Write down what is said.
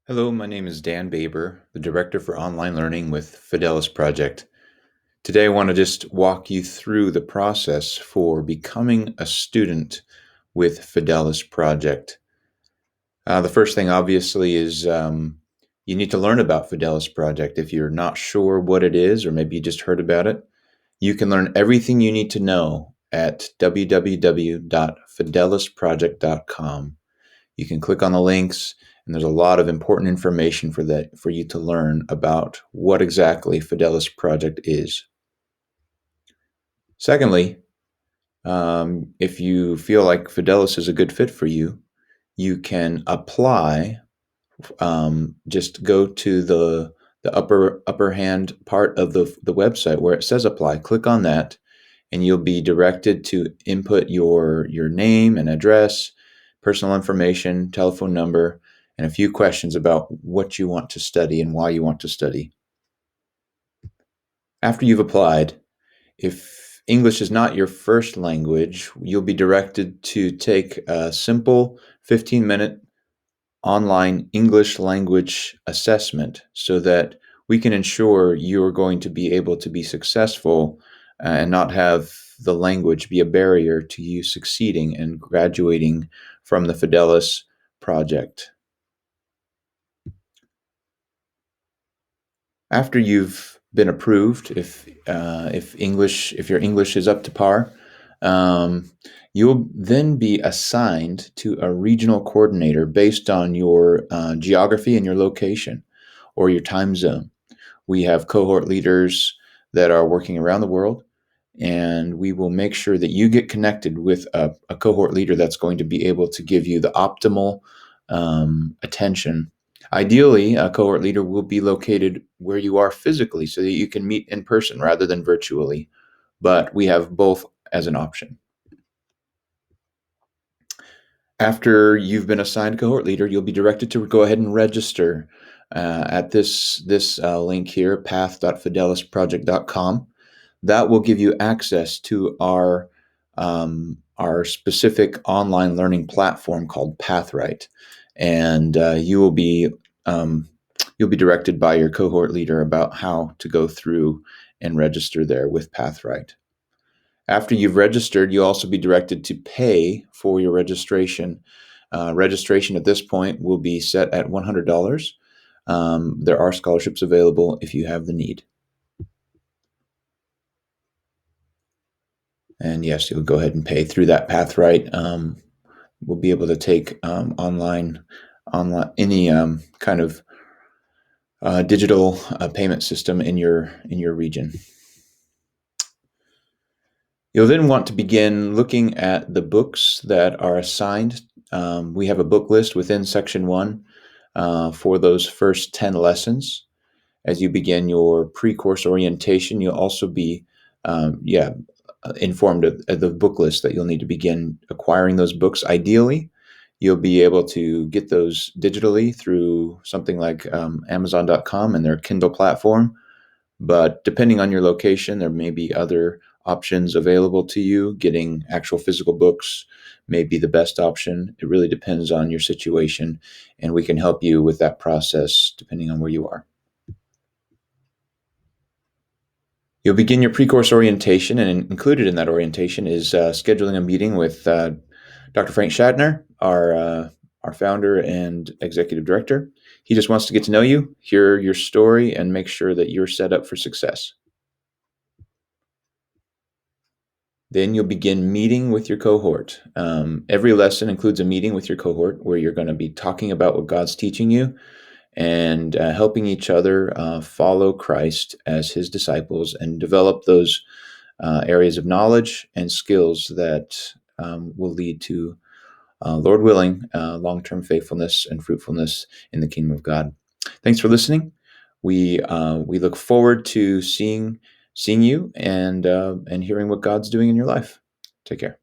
Hello, my name is Dan Baber, the Director for Online Learning with Fidelis Project. Today I want to just walk you through the process for becoming a student with Fidelis Project. The first thing obviously is you need to learn about Fidelis Project. If you're not sure what it is, or maybe you just heard about it, you can learn everything you need to know at www.fidelisproject.com. You can click on the links, and there's a lot of important information for you to learn about what exactly Fidelis Project is. Secondly, if you feel like Fidelis is a good fit for you, you can apply. Just go to the upper hand part of the website where it says apply. Click on that, and you'll be directed to input your name and address, personal information, telephone number, and a few questions about what you want to study and why you want to study. After you've applied, if English is not your first language, you'll be directed to take a simple 15-minute online English language assessment so that we can ensure you're going to be able to be successful and not have the language be a barrier to you succeeding and graduating from the Fidelis Project. After you've been approved, if your English is up to par, um, you'll then be assigned to a regional coordinator based on your geography and your location or your time zone. We have cohort leaders that are working around the world, and we will make sure that you get connected with a cohort leader that's going to be able to give you the optimal attention. Ideally, a cohort leader will be located where you are physically so that you can meet in person rather than virtually, but we have both as an option. After you've been assigned a cohort leader, you'll be directed to go ahead and register at this link here, path.fidelisproject.com. That will give you access to our specific online learning platform called Pathright, and you'll be directed by your cohort leader about how to go through and register there with Pathright. After you've registered, you'll also be directed to pay for your registration. Registration at this point will be set at $100. There are scholarships available if you have the need. And yes, you'll go ahead and pay through that Pathright. We'll be able to take online any kind of digital payment system in your region. You'll then want to begin looking at the books that are assigned. We have a book list within Section 1 for those first 10 lessons. As you begin your pre-course orientation, you'll also be informed of the book list that you'll need to begin acquiring those books. Ideally, you'll be able to get those digitally through something like Amazon.com and their Kindle platform. But depending on your location, there may be other options available to you. Getting actual physical books may be the best option. It really depends on your situation, and we can help you with that process depending on where you are. You'll begin your pre-course orientation, and included in that orientation is scheduling a meeting with Dr. Frank Shadner, our founder and executive director. He just wants to get to know you, hear your story, and make sure that you're set up for success. Then you'll begin meeting with your cohort. Every lesson includes a meeting with your cohort where you're going to be talking about what God's teaching you and helping each other follow Christ as his disciples and develop those areas of knowledge and skills that will lead to, Lord willing, long-term faithfulness and fruitfulness in the kingdom of God. Thanks for listening. We look forward to seeing you and hearing what God's doing in your life. Take care.